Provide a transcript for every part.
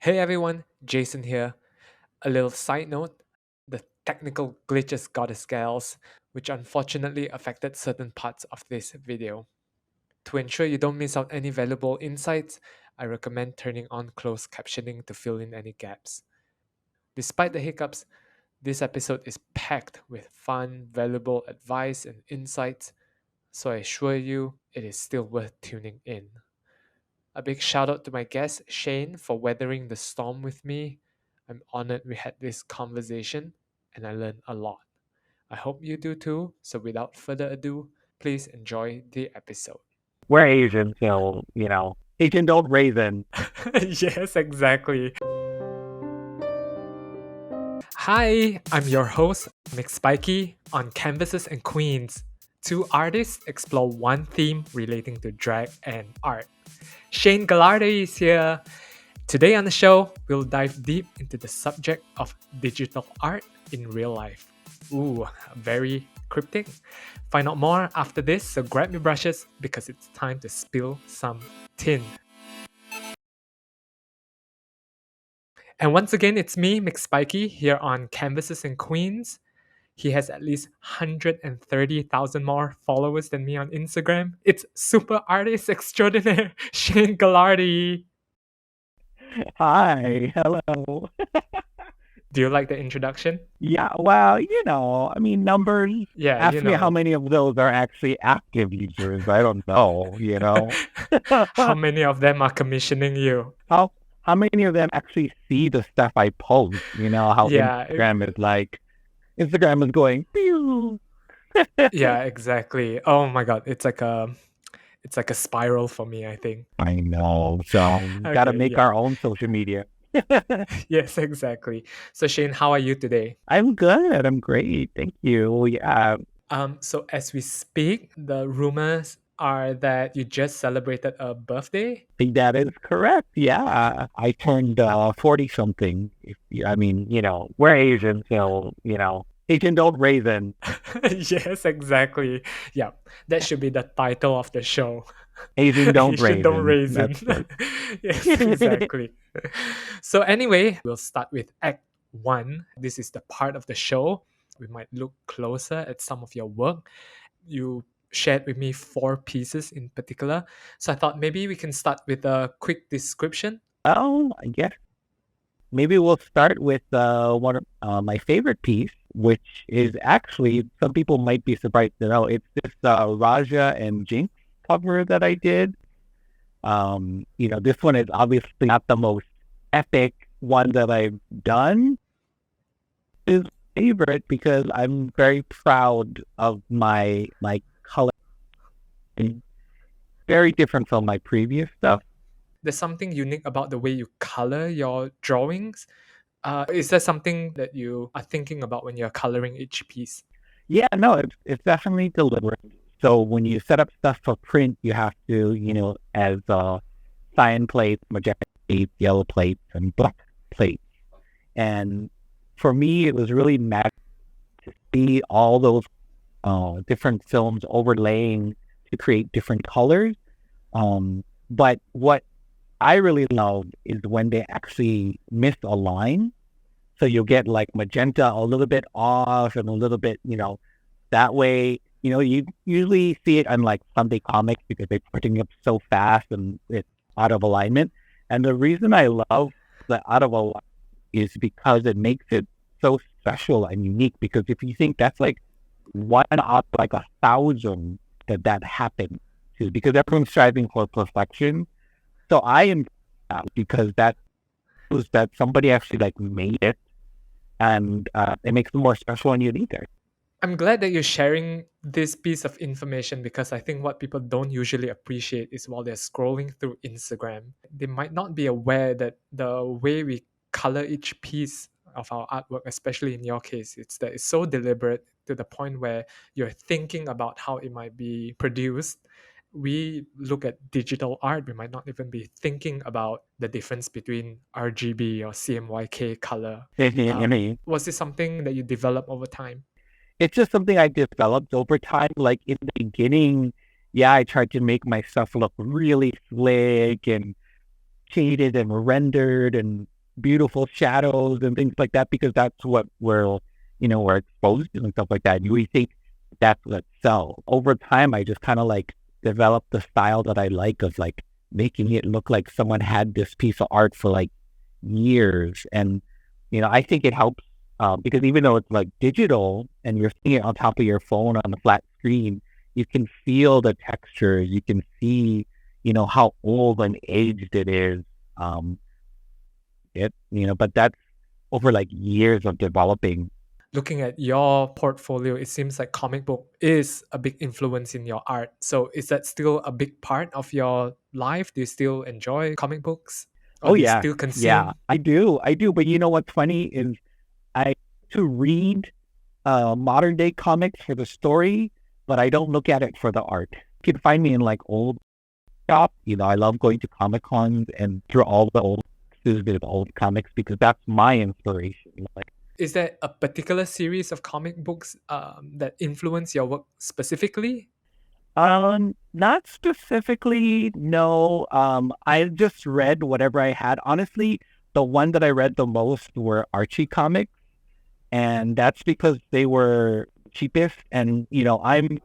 Hey everyone, Jason here. A little side note, the technical glitches got us scales, which unfortunately affected certain parts of this video. To ensure you don't miss out any valuable insights, I recommend turning on closed captioning to fill in any gaps. Despite the hiccups, this episode is packed with fun, valuable advice and insights, so I assure you it is still worth tuning in. A big shout out to my guest, Cheyne, for weathering the storm with me. I'm honored we had this conversation and I learned a lot. I hope you do too. So, without further ado, please enjoy the episode. We're Asian, so, Asian don't raisin. Yes, exactly. Hi, I'm your host, Mick Spikey, on Canvases and Queens. Two artists explore one theme relating to drag and art. Shane Gallardi is here. Today on the show, we'll dive deep into the subject of digital art in real life. Ooh, very cryptic. Find out more after this, so grab your brushes because it's time to spill some tin. And once again, it's me, Mick Spikey, here on Canvases and Queens. He has at least 130,000 more followers than me on Instagram. It's super artist extraordinaire, Shane Gallardi. Hi, hello. Do you like the introduction? Yeah, well, numbers. Yeah, Ask me how many of those are actually active users. I don't know. How many of them are commissioning you? How many of them actually see the stuff I post? How Yeah, Instagram is going, pew. yeah, exactly. Oh my god, it's like a spiral for me, I think. I know. So we gotta Okay, make yeah. our own social media. Yes, exactly. So Shane, how are you today? I'm good. I'm great. Thank you. Yeah. So as we speak, the rumors are that you just celebrated a birthday. Think that is correct. Yeah. I turned 40 something. We're Asian, so, Asian don't raisin. Yes, exactly. Yeah, that should be the title of the show. Asian don't Asian don't raisin. raisin. That's right. Yes, exactly. So anyway, we'll start with Act 1. This is the part of the show. We might look closer at some of your work. You shared with me 4 pieces in particular. So I thought maybe we can start with a quick description. Oh, I guess maybe we'll start with one of my favorite piece, which is actually, some people might be surprised to know, it's this Raja and Jinx cover that I did. This one is obviously not the most epic one that I've done. Is favorite because I'm very proud of my color. Very different from my previous stuff. There's something unique about the way you color your drawings. Is there something that you are thinking about when you're coloring each piece? Yeah, no, it's definitely deliberate. So when you set up stuff for print, you have to, as cyan plates, magenta plates, yellow plates, and black plates. And for me, it was really magic to see all those different films overlaying to create different colors. But what I really love is when they actually misalign. So you'll get like magenta a little bit off and a little bit, that way, you usually see it on like Sunday comics because they're putting up so fast and it's out of alignment. And the reason I love the out of alignment is because it makes it so special and unique. Because if you think that's like one out of like 1,000 that happened to, because everyone's striving for perfection. So I am because that was that somebody actually like made it, and it makes it more special and unique. I'm glad that you're sharing this piece of information because I think what people don't usually appreciate is while they're scrolling through Instagram, they might not be aware that the way we color each piece of our artwork, especially in your case, it's so deliberate to the point where you're thinking about how it might be produced. We look at digital art, we might not even be thinking about the difference between RGB or CMYK color. Was this something that you developed over time? It's just something I developed over time. Like in the beginning, yeah, I tried to make my stuff look really slick and shaded and rendered, and beautiful shadows and things like that because that's what we're exposed to and stuff like that. We think that's what sells. Over time, I just kind of like developed the style that I like of like making it look like someone had this piece of art for like years. And, I think it helps because even though it's like digital and you're seeing it on top of your phone on the flat screen, you can feel the texture. You can see, how old and aged it is. Um, but that's over like years of developing. Looking at your portfolio, it seems like comic book is a big influence in your art. So is that still a big part of your life? Do you still enjoy comic books? Or Oh do you yeah, still yeah, consume? I do. But what's funny is I to read modern day comics for the story, but I don't look at it for the art. You can find me in like old shop. I love going to Comic Cons and through all the old boxes of old comics because that's my inspiration. Like, Is there a particular series of comic books that influence your work specifically? not specifically, no. I just read whatever I had. Honestly, the one that I read the most were Archie comics, and that's because they were cheapest. And I'm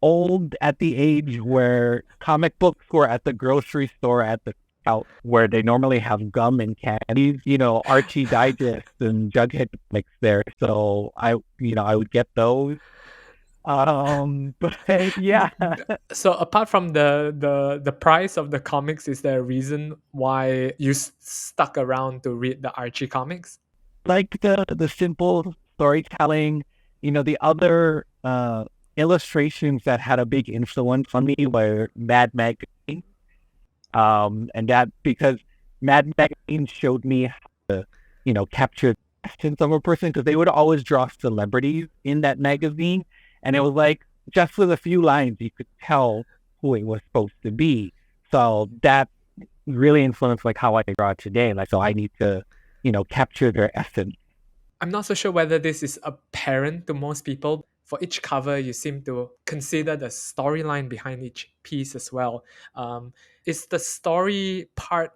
old at the age where comic books were at the grocery store at the out where they normally have gum and candies, Archie Digest and Jughead comics there. So I would get those. But yeah, So apart from the price of the comics, is there a reason why you stuck around to read the Archie comics? like the simple storytelling, the other illustrations that had a big influence on me were Mad Magazine. And that because Mad Magazine showed me how to, capture the essence of a person because they would always draw celebrities in that magazine. And it was like, just with a few lines, you could tell who it was supposed to be. So that really influenced like how I draw today. Like, so I need to, capture their essence. I'm not so sure whether this is apparent to most people. For each cover, you seem to consider the storyline behind each piece as well. Is the story part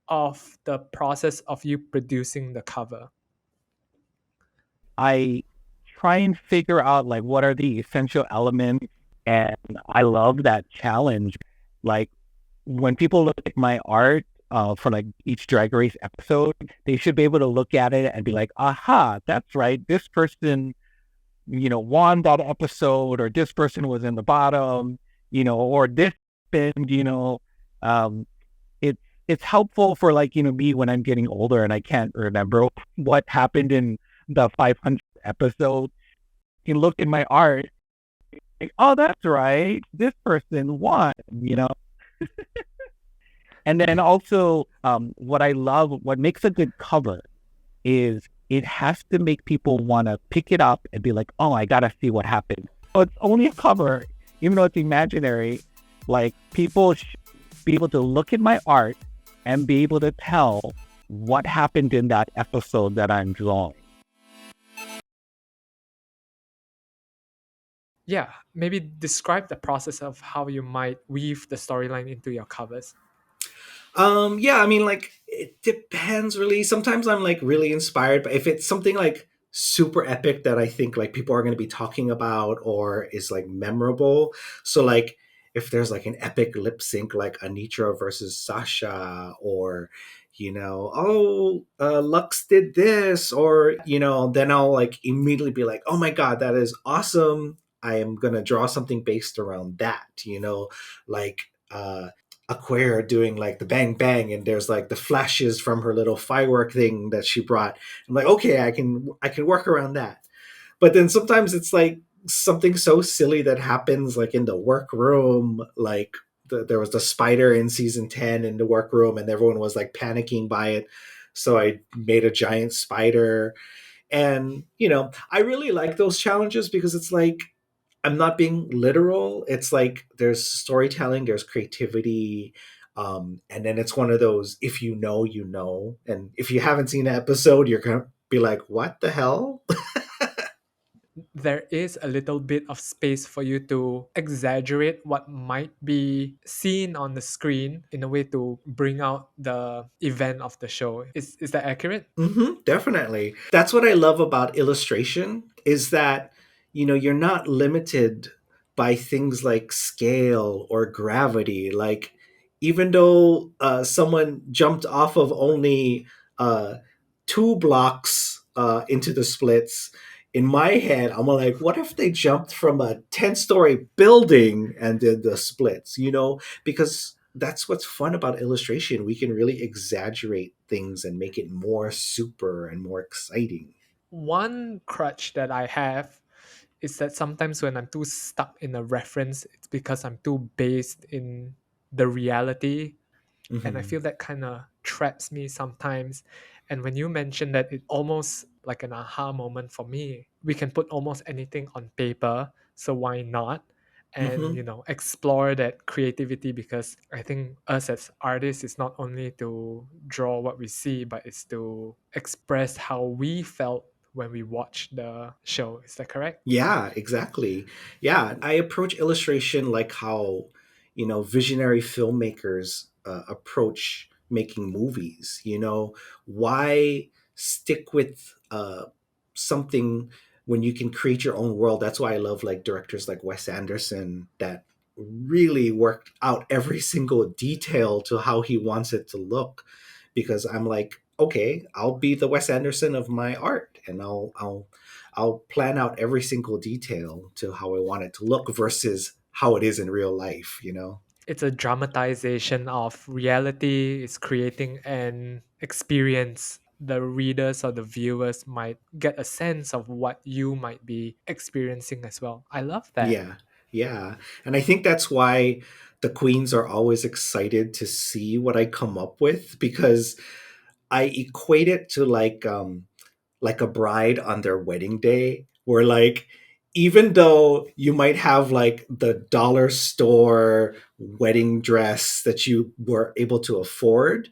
of the process of you producing the cover? I try and figure out like what are the essential elements, and I love that challenge. Like when people look at my art for like each Drag Race episode, they should be able to look at it and be like, "Aha, that's right. This person, won that episode, or this person was in the bottom, or this happened." Um, it's helpful for like me when I'm getting older and I can't remember what happened in the 500th episode. You can look at my art, like, oh, that's right, this person won. And then also, what I love, what makes a good cover is it has to make people want to pick it up and be like, oh, I gotta see what happened. So it's only a cover, even though it's imaginary. Like people should be able to look at my art and be able to tell what happened in that episode that I'm drawing. Yeah, maybe describe the process of how you might weave the storyline into your covers. Yeah, I mean, like, it depends really. Sometimes I'm like really inspired, but if it's something like super epic that I think like people are going to be talking about or is like memorable. So like if there's like an epic lip sync like Anitra versus Sasha, or Lux did this, or then I'll like immediately be like, oh my god, that is awesome. I am gonna draw something based around that, like Aquare doing like the bang bang, and there's like the flashes from her little firework thing that she brought. I'm like, okay, I can work around that. But then sometimes it's like something so silly that happens like in the workroom, like there was the spider in season 10 in the workroom and everyone was like panicking by it. So I made a giant spider. And I really like those challenges because it's like I'm not being literal. It's like there's storytelling, there's creativity, and then it's one of those, if you know, you know, and if you haven't seen an episode, you're gonna be like, "What the hell?" there is a little bit of space for you to exaggerate what might be seen on the screen in a way to bring out the event of the show. Is that accurate? Definitely. That's what I love about illustration is that, you're not limited by things like scale or gravity. Like, even though someone jumped off of only uh, 2 blocks into the splits, in my head, I'm like, what if they jumped from a 10-story building and did the splits, Because that's what's fun about illustration. We can really exaggerate things and make it more super and more exciting. One crutch that I have is that sometimes when I'm too stuck in a reference, it's because I'm too based in the reality. And I Hmm. feel that kind of traps me sometimes. And when you mentioned that, it almost like an aha moment for me. We can put almost anything on paper, so why not? And Hmm. explore that creativity, because I think us as artists is not only to draw what we see, but it's to express how we felt when we watched the show. Is that correct? Yeah, exactly. Yeah, I approach illustration like how, visionary filmmakers approach making movies. Why stick with something when you can create your own world? That's why I love like directors like Wes Anderson that really worked out every single detail to how he wants it to look. Because I'm like, okay, I'll be the Wes Anderson of my art, and I'll plan out every single detail to how I want it to look versus how it is in real life. It's a dramatization of reality. It's creating an experience. The readers or the viewers might get a sense of what you might be experiencing as well. I love that. Yeah, yeah. And I think that's why the queens are always excited to see what I come up with, because I equate it to like a bride on their wedding day, where like, even though you might have like the dollar store wedding dress that you were able to afford,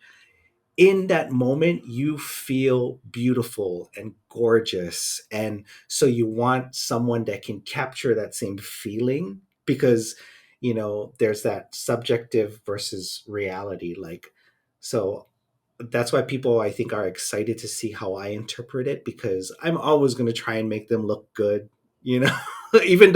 in that moment you feel beautiful and gorgeous, and so you want someone that can capture that same feeling, because there's that subjective versus reality, like, so that's why people, I think, are excited to see how I interpret it, because I'm always going to try and make them look good, you know even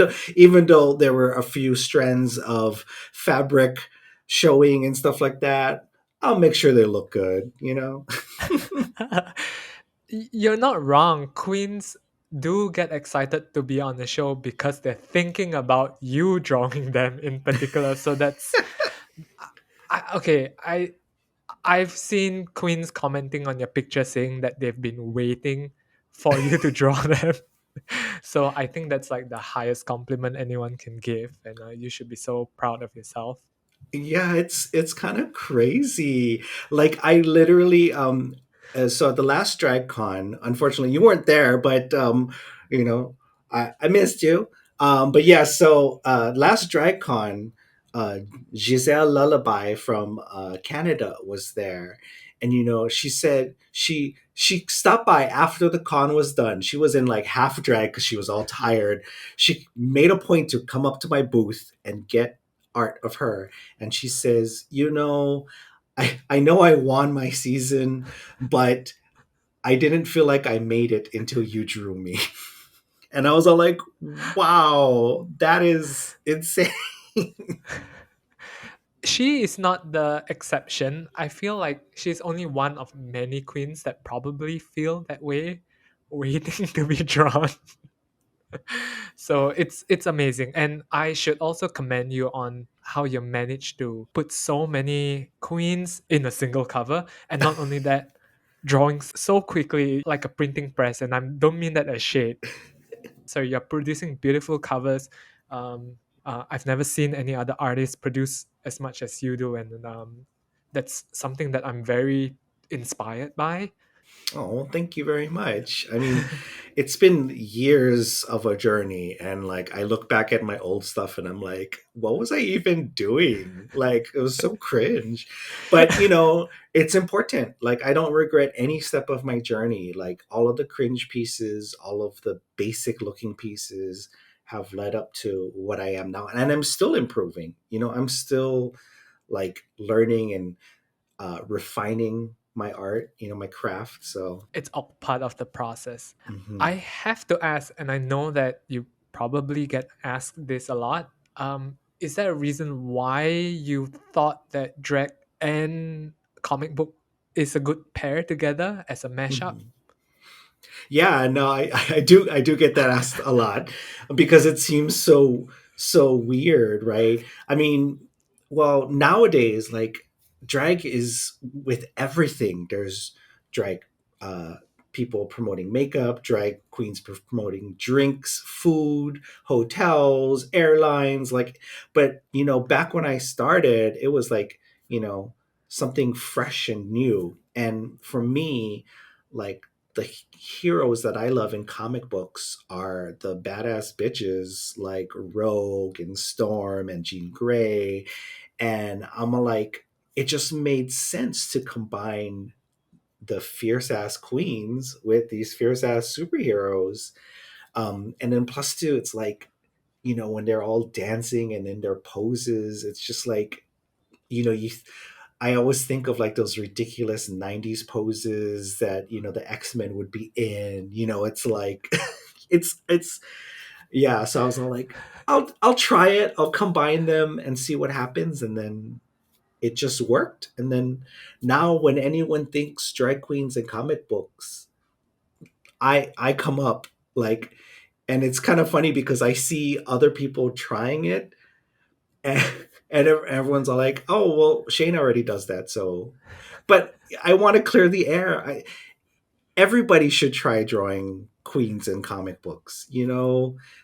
though there were a few strands of fabric showing and stuff like that, I'll make sure they look good. You're not wrong. Queens do get excited to be on the show because they're thinking about you drawing them in particular. So that's okay. I've seen queens commenting on your picture saying that they've been waiting for you to draw them. So I think that's like the highest compliment anyone can give, and you should be so proud of yourself. Yeah, it's kind of crazy. Like, I literally so at the last drag con, unfortunately you weren't there, but you know I missed you. But yeah, so last drag con, uh Giselle Lullaby from Canada was there, and she said she stopped by after the con was done. She was in like half drag because she was all tired. She made a point to come up to my booth and get art of her, and she says, I know I won my season, but I didn't feel like I made it until you drew me. And I was all like, wow, that is insane. She is not the exception. I feel like she's only one of many queens that probably feel that way, waiting to be drawn. So it's amazing, and I should also commend you on how you managed to put so many queens in a single cover, and not only that, drawing so quickly like a printing press. And I don't mean that as shade. So you're producing beautiful covers. I've never seen any other artist produce as much as you do, and that's something that I'm very inspired by. Oh, well, thank you very much. I mean, it's been years of a journey, and like I look back at my old stuff and I'm like, what was I even doing? Like it was so cringe. But it's important. Like I don't regret any step of my journey. Like all of the cringe pieces, all of the basic looking pieces have led up to what I am now. And I'm still improving. I'm still like learning and refining my art, my craft. So, It's all part of the process. I mhm. have to ask, and I know that you probably get asked this a lot. Is there a reason why you thought that drag and comic book is a good pair together as a mashup? Mhm. Yeah, no, I do get that asked a lot because it seems so weird, right? I mean, well, nowadays, like drag is with everything. There's drag uh people promoting makeup, drag queens promoting drinks, food, hotels, airlines, like but back when I started, it was like, you know, something fresh and new. And for me, like the heroes that I love in comic books are the badass bitches like Rogue and Storm and Jean Grey. And I'm like, it just made sense to combine the fierce ass queens with these fierce ass superheroes. And then plus two, it's like, when they're all dancing and in their poses, it's just like, you I always think of like those ridiculous 90s poses that, the X-Men would be in. It's like it's yeah, so I was all like, I'll try it. I'll combine them and see what happens, and then it just worked. And then now when anyone thinks drag queens and comic books, I come up like, and it's kind of funny because I see other people trying it, and, and everyone's all like, "Oh, well, Shane already does that." So, but I want to clear the air. Everybody should try drawing queens in comic books.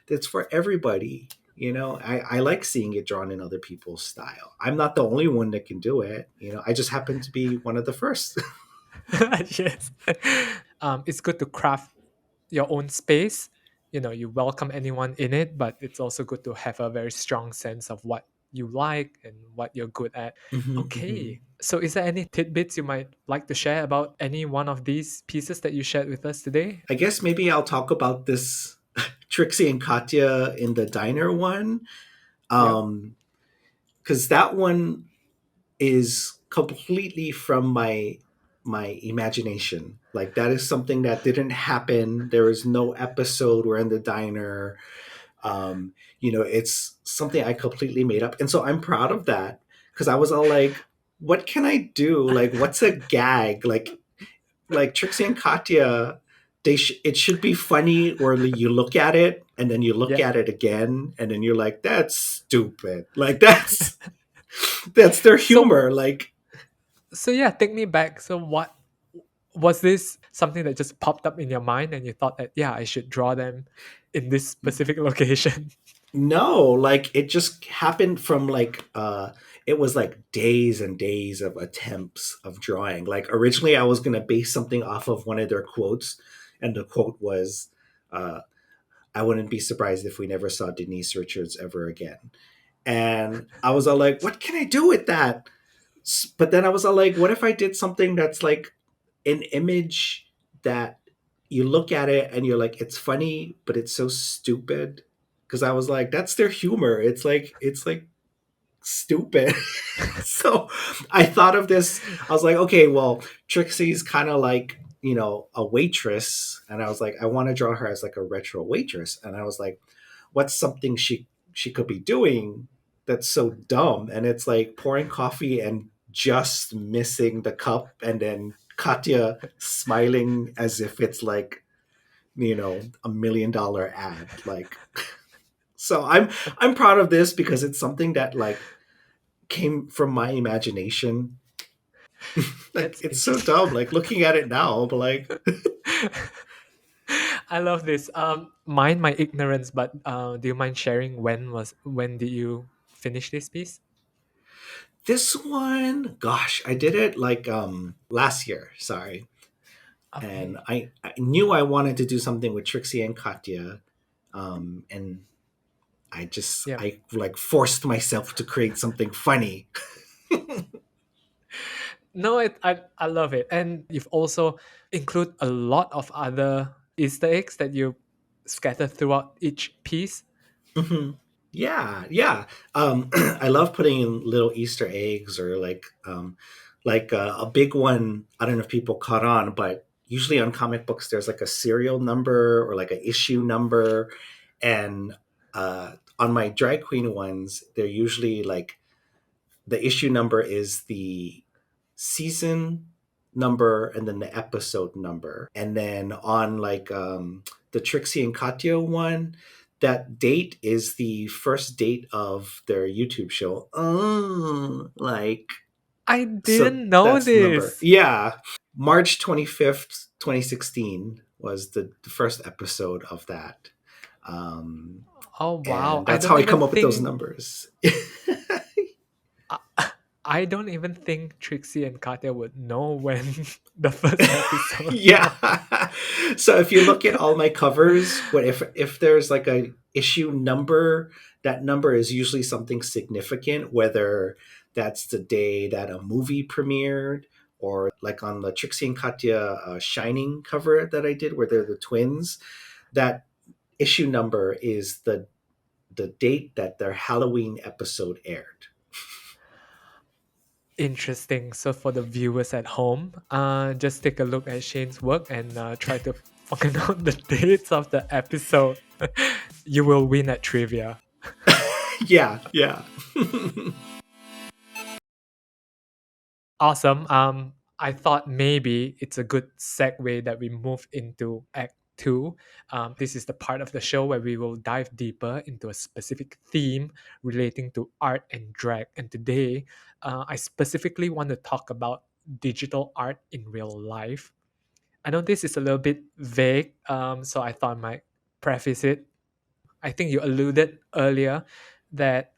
It's for everybody. I like seeing it drawn in other people's style. I'm not the only one that can do it. I just happen to be one of the first. Yes. It's good to craft your own space. You welcome anyone in it, but it's also good to have a very strong sense of what you like and what you're good at. Mhm, mhm. Okay, so is there any tidbits you might like to share about any one of these pieces that you shared with us today? I guess maybe I'll talk about this Trixie and Katya in the diner one. Yep. Because that one is completely from my imagination. Like that is something that didn't happen. There is no episode where in the diner. It's something I completely made up, and so I'm proud of that because I was all like, "What can I do? Like, what's a gag? Like Trixie and Katya." It should be funny, or you look at it and then you look Yeah. at it again, and then you're like, "That's stupid." Like that's their So humor. Like so yeah, take me back. So what was this something that just popped up in your mind and you thought that yeah, I should draw them in this specific location? no, like it just happened from like it was like days and days of attempts of drawing. Like originally I was gonna base something off of one of their quotes, and the quote was uh I wouldn't be surprised if we never saw Denise Richards ever again. And I was all like, what can I do with that? But then I was all like, what if I did something that's like an image that you look at it and you're like, it's funny, but it's so stupid. Because I was like, that's their humor. It's like stupid. So I thought of this. I was like, okay, well, Trixie's kind of like, a waitress. And I was like, I want to draw her as like a retro waitress. And I was like, what's something she could be doing that's so dumb? And it's like pouring coffee and just missing the cup, and then Katya smiling as if it's like, $1 million ad. Like so I'm proud of this because it's something that like came from my imagination. Like That's it's so interesting. dumb. Like looking at it now, but like I love this. Mind my ignorance, but do you mind sharing when did you finish this piece? this one, gosh, I did it like last year. Sorry. And Okay. I knew I wanted to do something with Trixie and Katya, and Yeah. I like forced myself to create something funny. No, I love it. And you've also include a lot of other Easter eggs that you scatter throughout each piece. Mhm. Yeah, yeah. I love putting in little Easter eggs or like a big one. I don't know if people caught on, but usually on comic books, there's like a serial number or like a issue number, and on my drag queen ones, they're usually like the issue number is the season number and then the episode number. And then on the Trixie and Katya one, that date is the first date of their YouTube show. I So didn't know that's the number. this. Yeah. March 25th, 2016 was the first episode of that. Um, Oh wow. and I that's how don't I even come up with those think numbers. I, I don't even think Trixie and Katya would know when the first episode Yeah. dropped. So if you look at all my covers, what if there's like a issue number, that number is usually something significant, whether that's the day that a movie premiered or like on the Trixie and Katya Shining cover that I did where they're the twins, that issue number is the date that their Halloween episode aired. Interesting. So for the viewers at home, just take a look at Shane's work and try to find out the dates of the episode. You will win at trivia. Yeah, yeah. Awesome. I thought maybe it's a good segue that we move into Act Two. This is the part of the show where we will dive deeper into a specific theme relating to art and drag. And today, I specifically want to talk about digital art in real life. I know this is a little bit vague, so I thought I might preface it. I think you alluded earlier that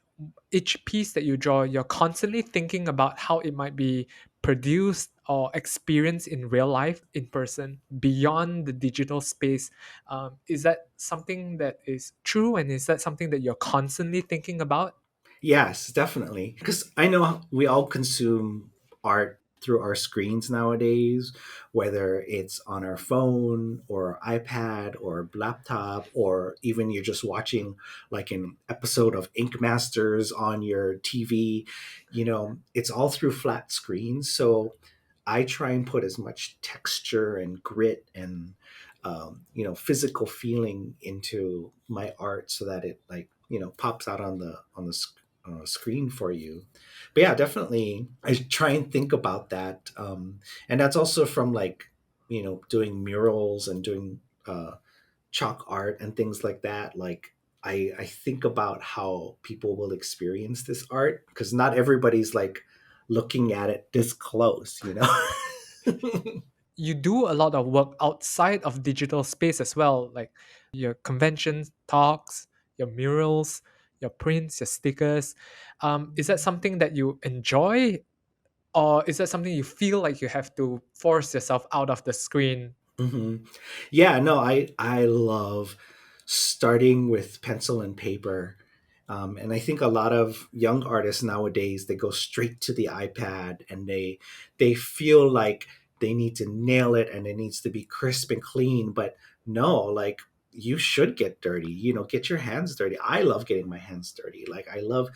each piece that you draw, you're constantly thinking about how it might be produced or experienced in real life, in person, beyond the digital space. Is that something that is true? And is that something that you're constantly thinking about? Yes, definitely. Because I know we all consume art through our screens nowadays, whether it's on our phone or iPad or laptop, or even you're just watching like an episode of Ink Masters on your TV. It's all through flat screens. So I try and put as much texture and grit and physical feeling into my art so that it pops out on the screen for you. But yeah, definitely, I try and think about that, and that's also from doing murals and doing chalk art and things like that. Like I think about how people will experience this art because not everybody's like looking at it this close. You do a lot of work outside of digital space as well, like your conventions, talks, your murals, your prints, your stickers. Is that something that you enjoy, or is that something you feel like you have to force yourself out of the screen? hmm Yeah, no, I love starting with pencil and paper, and I think a lot of young artists nowadays they go straight to the iPad and they feel like they need to nail it and it needs to be crisp and clean. But no, like you should get dirty. Get your hands dirty. I love getting my hands dirty. Like I love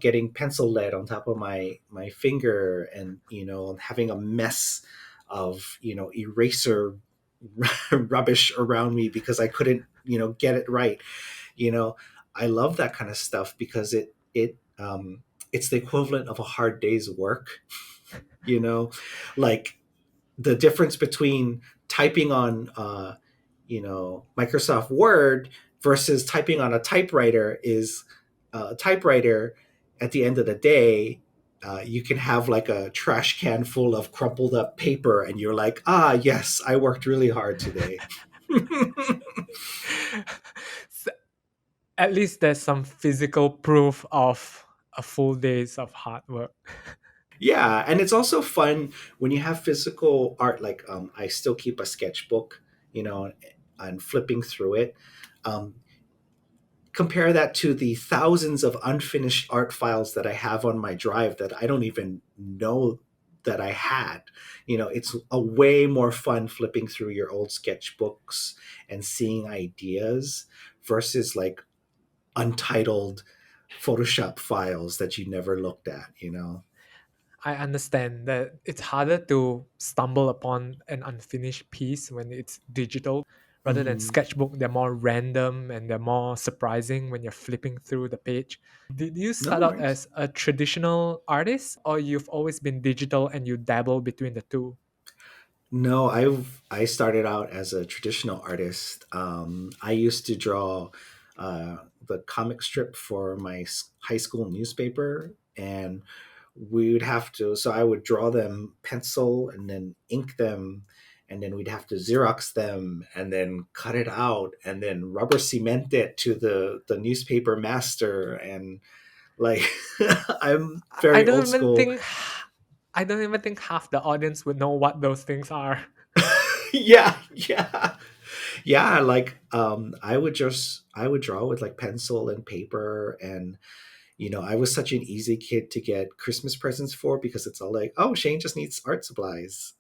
getting pencil lead on top of my finger and having a mess of eraser rubbish around me because I couldn't get it right. you know I love that kind of stuff because it's the equivalent of a hard day's work. you know like the difference between typing on Microsoft Word versus typing on a typewriter is a typewriter at the end of the day, you can have like a trash can full of crumpled up paper and you're like, ah, yes, I worked really hard today. S- At least there's some physical proof of a full days of hard work. Yeah, and it's also fun when you have physical art. Like I still keep a sketchbook, you know, and flipping through it. Um, Compare that to the thousands of unfinished art files that I have on my drive that I don't even know that I had. You know, it's a way more fun flipping through your old sketchbooks and seeing ideas versus like untitled Photoshop files that you never looked at, you know? I understand that it's harder to stumble upon an unfinished piece when it's digital rather than Hmm. sketchbook. They're more random and they're more surprising when you're flipping through the page. Did you No start out worries. as a traditional artist or you've always been digital and you dabble between the two? No, I started out as a traditional artist. I used to draw the comic strip for my high school newspaper, and we would have to. So I would draw them pencil and then ink them, and then we'd have to Xerox them and then cut it out and then rubber cement it to the newspaper master. And like, I'm I very don't old even school. think I don't even think half the audience would know what those things are. Yeah, yeah. Yeah, like I would draw with like pencil and paper, and you know, I was such an easy kid to get Christmas presents for because it's all like, oh, Shane just needs art supplies.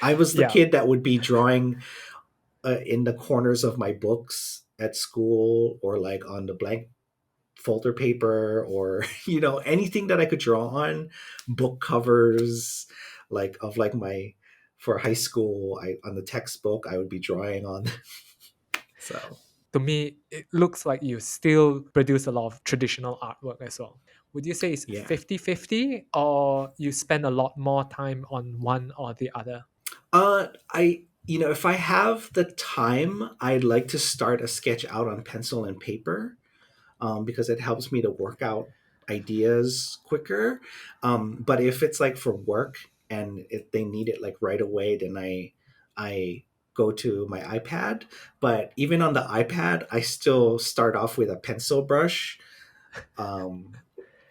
I was the Yeah. kid that would be drawing in the corners of my books at school or like on the blank folder paper or you know anything that I could draw on, book covers like of like my for high school I on the textbook I would be drawing on. So To me, it looks like you still produce a lot of traditional artwork as well. Would you say it's yeah. 50-50, or you spend a lot more time on one or the other? I you know if I have the time, I'd like to start a sketch out on pencil and paper, because it helps me to work out ideas quicker. But if it's like for work and if they need it like right away, then I go to my iPad. But even on the iPad, I still start off with a pencil brush. Um,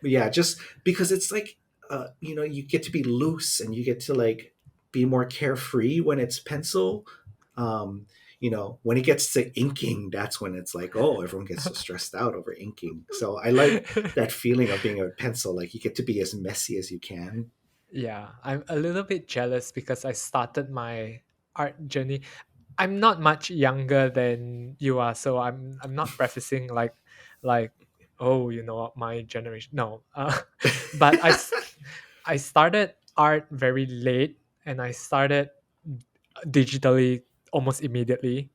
yeah, just because it's like you know you get to be loose and you get to like be more carefree when it's pencil. um you know when it gets to inking, that's when it's like, oh, everyone gets so stressed out over inking. So I like that feeling of being a pencil, like you get to be as messy as you can. Yeah, I'm a little bit jealous because I started my art journey. I'm not much younger than you are, so I'm not prefacing like oh, you know, my generation. No, but I started art very late, and I started digitally almost immediately.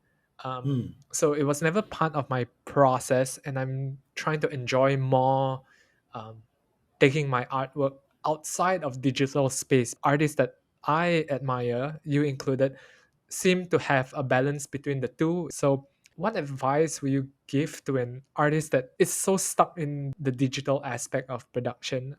Hmm. So it was never part of my process, and I'm trying to enjoy more um, taking my artwork outside of digital space. Artists that I admire, you included, seem to have a balance between the two. So what advice will you give to an artist that is so stuck in the digital aspect of production?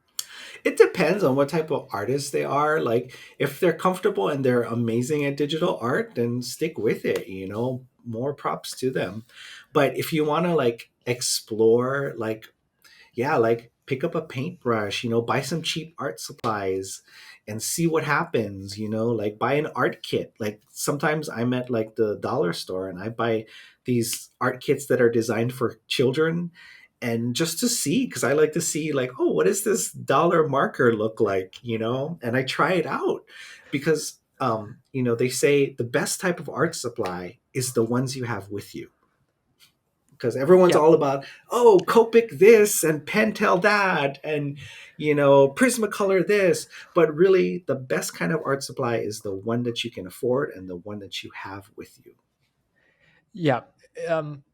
It depends on what type of artist they are. Like if they're comfortable and they're amazing at digital art, then stick with it, you know, more props to them. But if you want to like explore, like yeah, like pick up a paintbrush, you know, buy some cheap art supplies and see what happens, you know, like buy an art kit. Like sometimes I'm at like the dollar store and I buy these art kits that are designed for children, and just to see, because I like to see like, oh, what does this dollar marker look like, you know, and I try it out because you know, they say the best type of art supply is the ones you have with you, because everyone's Yeah, all about, oh, Copic this and Pentel that and you know Prismacolor this, but really the best kind of art supply is the one that you can afford and the one that you have with you. yeah.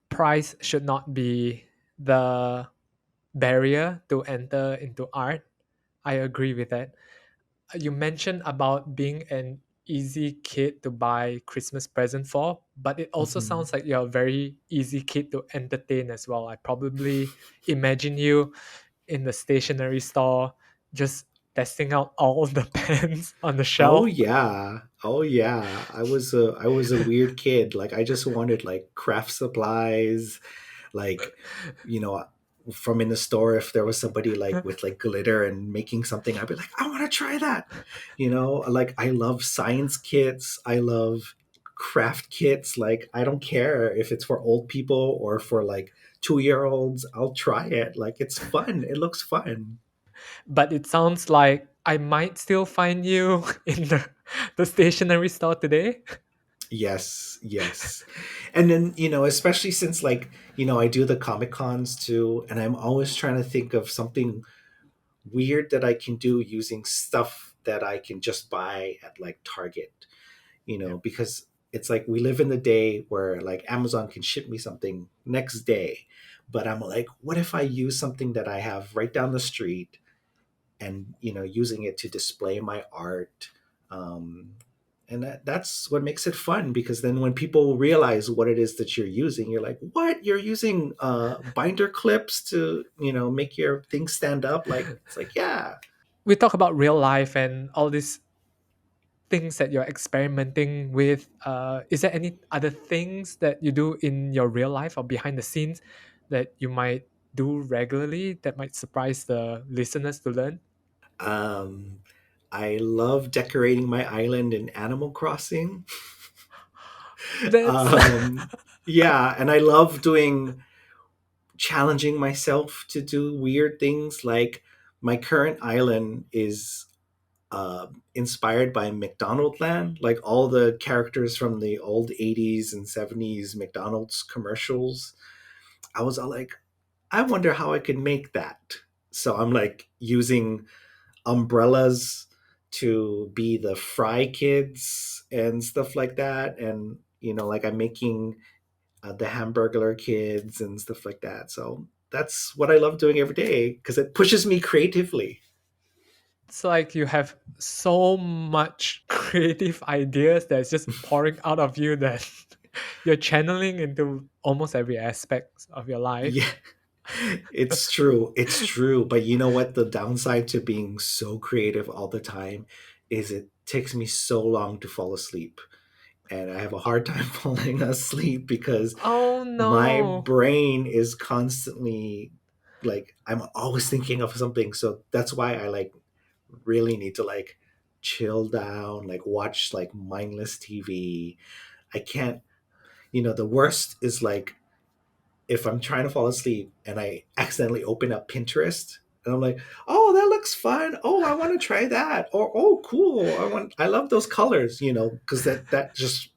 Price should not be the barrier to enter into art. I agree with that. You mentioned about being an easy kid to buy Christmas present for, but it also Mhm. sounds like you're a very easy kid to entertain as well. I probably imagine you in the stationery store just testing out all the pens on the Oh shelf. yeah, oh yeah. I was a weird kid. Like I just wanted like craft supplies, like you know. from in the store, if there was somebody like with like glitter and making something, I'd be like, I want to try that. Like I love science kits. I love craft kits. Like I don't care if it's for old people or for like 2 year olds. I'll try it. Like it's fun. It looks fun. But it sounds like I might still find you in the stationery store today. Yes, yes. And then, especially since like, I do the Comic Cons too, and I'm always trying to think of something weird that I can do using stuff that I can just buy at like Target, Yeah. because it's like we live in the day where like Amazon can ship me something next day. But I'm like, what if I use something that I have right down the street and, using it to display my art? And that's what makes it fun, because then when people realize what it is that you're using, you're like, what, you're using binder clips to make your thing stand up? Like it's like, yeah. We talk about real life and all these things that you're experimenting with. Is there any other things that you do in your real life or behind the scenes that you might do regularly that might surprise the listeners to learn? um I love decorating my island in Animal Crossing. That's um yeah, and I love doing challenging myself to do weird things. Like my current island is inspired by McDonald Land, like all the characters from the old 80s and 70s McDonald's commercials. I was all like, I wonder how I could make that. So I'm like using umbrellas to be the Fry Kids and stuff like that. And, like I'm making the Hamburglar Kids and stuff like that. So that's what I love doing every day because it pushes me creatively. it's like you have so much creative ideas that's just pouring out of you that you're channeling into almost every aspect of your life. Yeah, it's true. It's true. But you know what? The downside to being so creative all the time is it takes me so long to fall asleep. And I have a hard time falling asleep because Oh my no. brain is constantly like, I'm always thinking of something. So that's why I like really need to like chill down, like watch like mindless TV. I can't, the worst is like if I'm trying to fall asleep and I accidentally open up Pinterest and I'm like, oh, that looks fun. Oh, I want to try that. Or oh, cool. I love those colors, because that just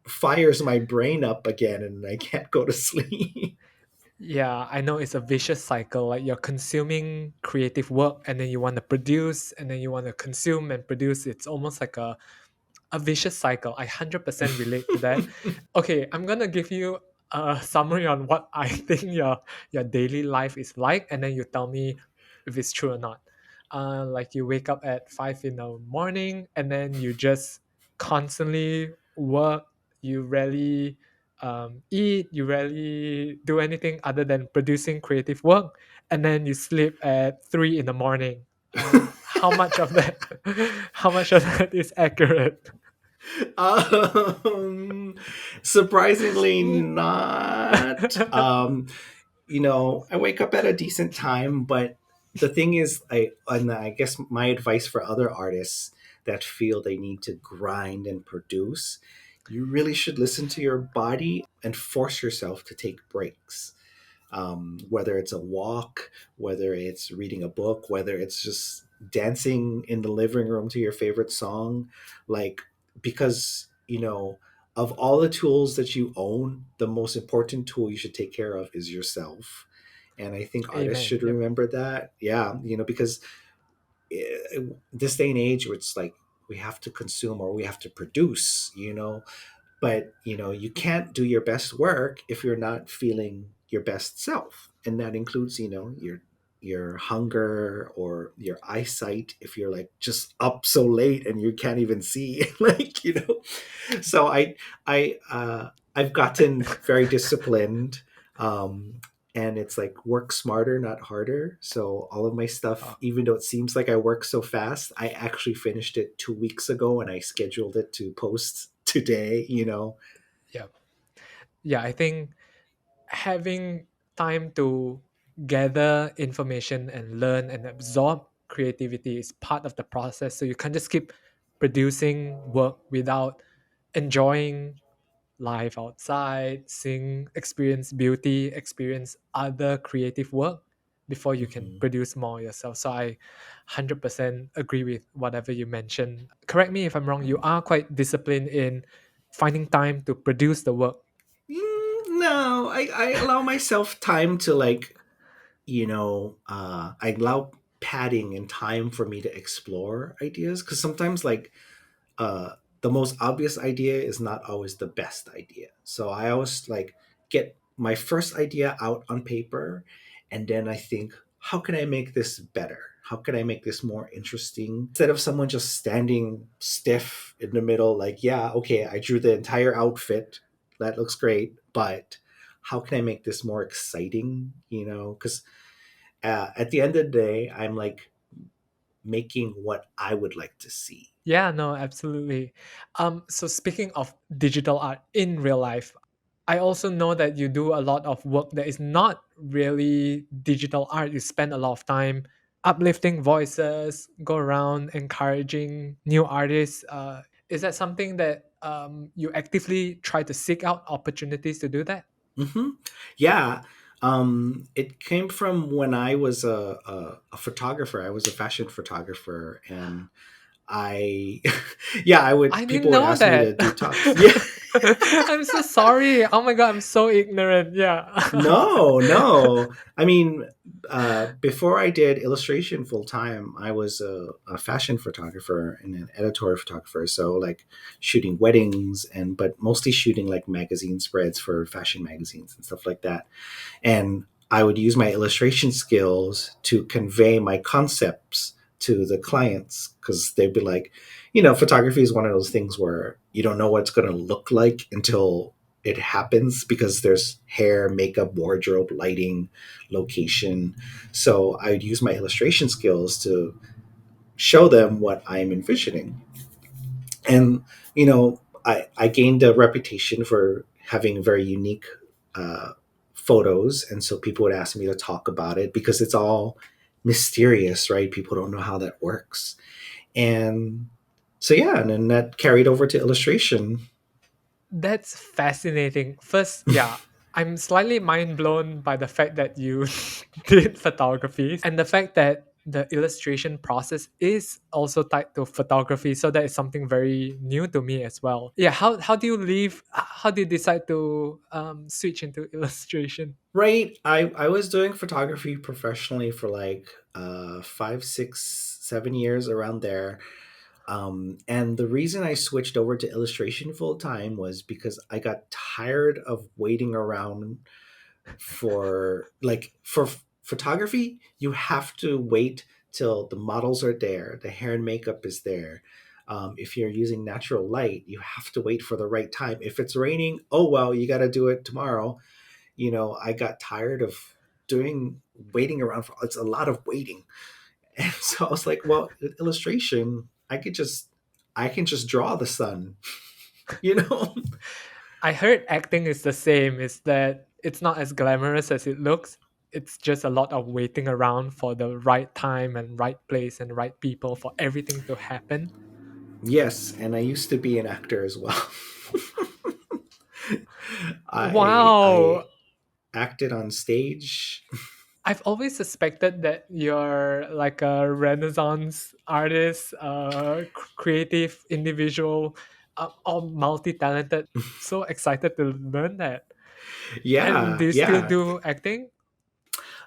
fires my brain up again and I can't go to sleep. Yeah, I know it's a vicious cycle. Like you're consuming creative work and then you want to produce and then you want to consume and produce. It's almost like a vicious cycle. I 100% relate to that. Okay, I'm gonna give you a summary on what I think your daily life is like, and then you tell me if it's true or not. Like you wake up at 5 in the morning, and then you just constantly work. You rarely eat. You rarely do anything other than producing creative work, and then you sleep at 3 in the morning. How much of that? How much of that is accurate? um, Surprisingly not. I wake up at a decent time, but the thing is, I guess my advice for other artists that feel they need to grind and produce, you really should listen to your body and force yourself to take breaks. Whether it's a walk, whether it's reading a book, whether it's just dancing in the living room to your favorite song, like, because, of all the tools that you own, the most important tool you should take care of is yourself. And I think artists Amen. should Yep. remember that. Yeah, because this day and age where it's like we have to consume or we have to produce, but you can't do your best work if you're not feeling your best self, and that includes your hunger or your eyesight, if you're like just up so late and you can't even see like so I've gotten very disciplined, and it's like work smarter not harder. So all of my stuff, Uh, even though it seems like I work so fast, I actually finished it 2 weeks ago and I scheduled it to post today. yeah. Yeah. I think having time to gather information and learn and absorb creativity is part of the process. So you can't just keep producing work without enjoying life outside, seeing, experience beauty, experience other creative work before you can Mhm. produce more yourself. So I 100% agree with whatever you mentioned. Correct me if I'm wrong, you are quite disciplined in finding time to produce the work. No, I allow myself time to like, I allow padding and time for me to explore ideas because sometimes like uh, the most obvious idea is not always the best idea. So I always like get my first idea out on paper, and then I think, how can I make this better? How can I make this more interesting? Instead of someone just standing stiff in the middle, like, yeah, okay, I drew the entire outfit. That looks great, but how can I make this more exciting? Because at the end of the day, I'm like making what I would like to see. Yeah, no, absolutely. So speaking of digital art in real life, I also know that you do a lot of work that is not really digital art. You spend a lot of time uplifting voices, go around encouraging new artists. Is that something that you actively try to seek out opportunities to do that? Hmm. Yeah. It came from when I was a photographer. I was a fashion photographer, and I, yeah, I didn't people would know ask me to that. do talks. Yeah. I'm so sorry. Oh my god, I'm so ignorant. Yeah. No, no. I mean, before I did illustration full time, I was a fashion photographer and an editorial photographer. So like shooting weddings but mostly shooting like magazine spreads for fashion magazines and stuff like that. And I would use my illustration skills to convey my concepts to the clients because they'd be like, photography is one of those things where you don't know what it's going to look like until it happens because there's hair, makeup, wardrobe, lighting, location. So I would use my illustration skills to show them what I'm envisioning. And, I gained a reputation for having very unique uh, photos. And so people would ask me to talk about it because it's all mysterious, right? People don't know how that works. And so, yeah, and then that carried over to illustration. That's fascinating. First, yeah, I'm slightly mind blown by the fact that you did photography and the fact that the illustration process is also tied to photography. So that is something very new to me as well. Yeah, how do you leave? How do you decide to switch into illustration? Right. I was doing photography professionally for like 5, 6, 7 years around there. And the reason I switched over to illustration full time was because I got tired of waiting around for photography. You have to wait till the models are there, the hair and makeup is there. If you're using natural light, you have to wait for the right time. If it's raining, oh well, you got to do it tomorrow. I got tired of doing waiting around for it's a lot of waiting. And so I was like, well, with illustration, I can just draw the sun, you know? I heard acting is the same, is that it's not as glamorous as it looks. It's just a lot of waiting around for the right time and right place and right people for everything to happen. Yes, and I used to be an actor as well. I Wow. acted on stage. I've always suspected that you're like a Renaissance artist, creative individual, or multi talented. So excited to learn that. And Yeah, do you still yeah. do acting?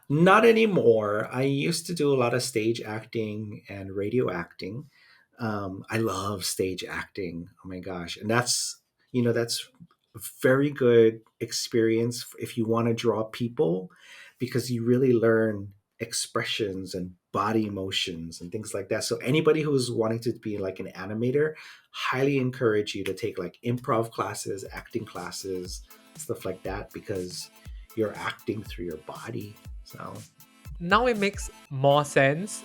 Not anymore. I used to do a lot of stage acting and radio acting. I love stage acting. Oh my gosh. And that's a very good experience if you want to draw people because you really learn expressions and body motions and things like that. So anybody who's wanting to be like an animator, highly encourage you to take like improv classes, acting classes, stuff like that because you're acting through your body. So Now it makes more sense.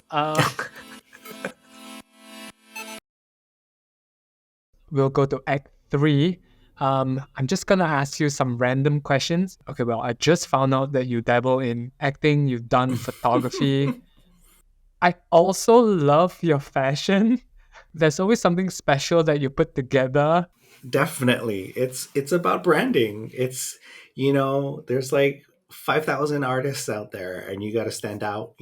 We'll go to Act 3. I'm just gonna ask you some random questions. Okay, well, I just found out that you dabble in acting, you've done photography. I also love your fashion. There's always something special that you put together. Definitely. It's about branding. There's like 5,000 artists out there and you got to stand out.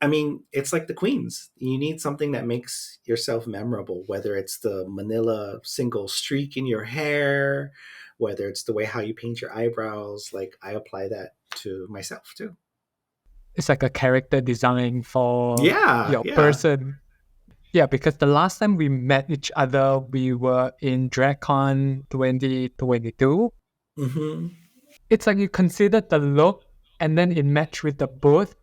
I mean, it's like the queens. You need something that makes yourself memorable, whether it's the manila single streak in your hair, whether it's the way how you paint your eyebrows. Like I apply that to myself too. It's like a character design for Yeah, your yeah. person. Yeah, because the last time we met each other, we were in DragCon 2022. Mhm. It's like you considered the look and then it matched with the booth.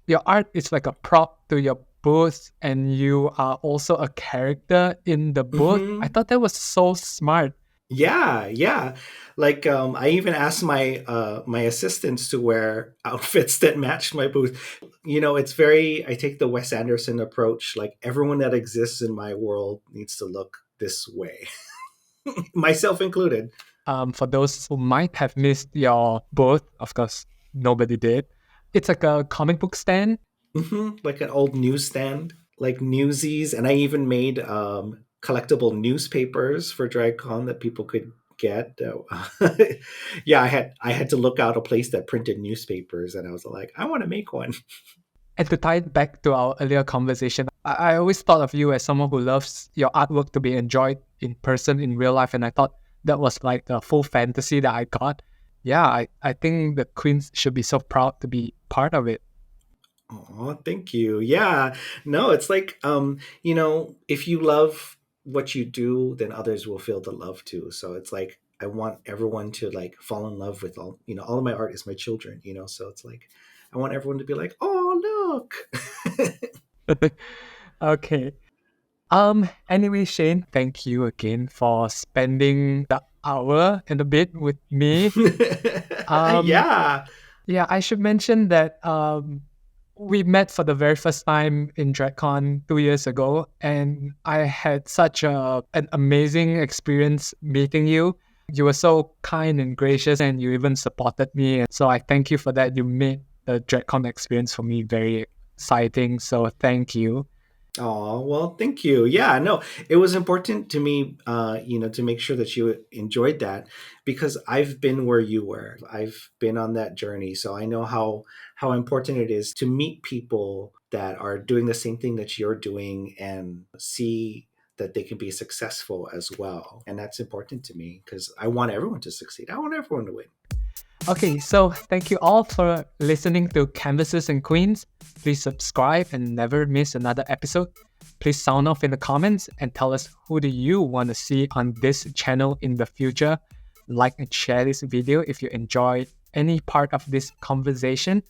Your art is like a prop to your booth, and you are also a character in the booth. I Mhm. thought that was so smart. Yeah, yeah. Like I even asked my assistants to wear outfits that match my booth. It's very I take the Wes Anderson approach, like everyone that exists in my world needs to look this way. Myself included. For those who might have missed your booth, of course, nobody did. It's like a comic book stand. Like an old newsstand, like Newsies, and I even made collectible newspapers for DragCon that people could get. Yeah, I had to look out a place that printed newspapers, and I was like, I want to make one. And to tie it back to our earlier conversation, I always thought of you as someone who loves your artwork to be enjoyed in person, in real life. And I thought that was like the full fantasy that I got. Yeah, I think the Queens should be so proud to be part of it. Oh, thank you. Yeah. No, it's like if you love what you do, then others will feel the love too. So it's like I want everyone to like fall in love with all of my art is my children. So it's like I want everyone to be like, "Oh, look." Okay. Anyway, Shane, thank you again for spending the hour and a bit with me. Um, Yeah. Yeah, I should mention that we met for the very first time in DragCon 2 years ago, and I had such an amazing experience meeting you. You were so kind and gracious, and you even supported me. And so I thank you for that. You made the DragCon experience for me very exciting. So thank you. Oh, well, thank you. Yeah, no, it was important to me, to make sure that you enjoyed that because I've been where you were. I've been on that journey. So I know how important it is to meet people that are doing the same thing that you're doing and see that they can be successful as well. And that's important to me because I want everyone to succeed. I want everyone to win. Okay, so thank you all for listening to Canvases and Queens. Please subscribe and never miss another episode. Please sound off in the comments and tell us who do you want to see on this channel in the future. Like and share this video if you enjoyed any part of this conversation.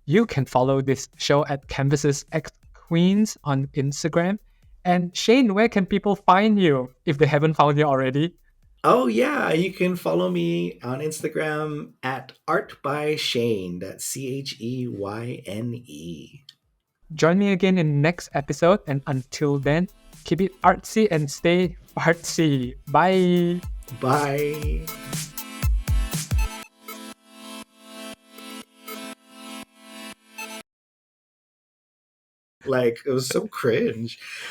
You can follow this show at Canvases X Queens on Instagram. And Shane, where can people find you if they haven't found you already? Oh yeah, you can follow me on Instagram at ArtbyCheyne. That's CHEYNE. Join me again in the next episode, and until then, keep it artsy and stay artsy. Bye. Bye. Like it was so cringe.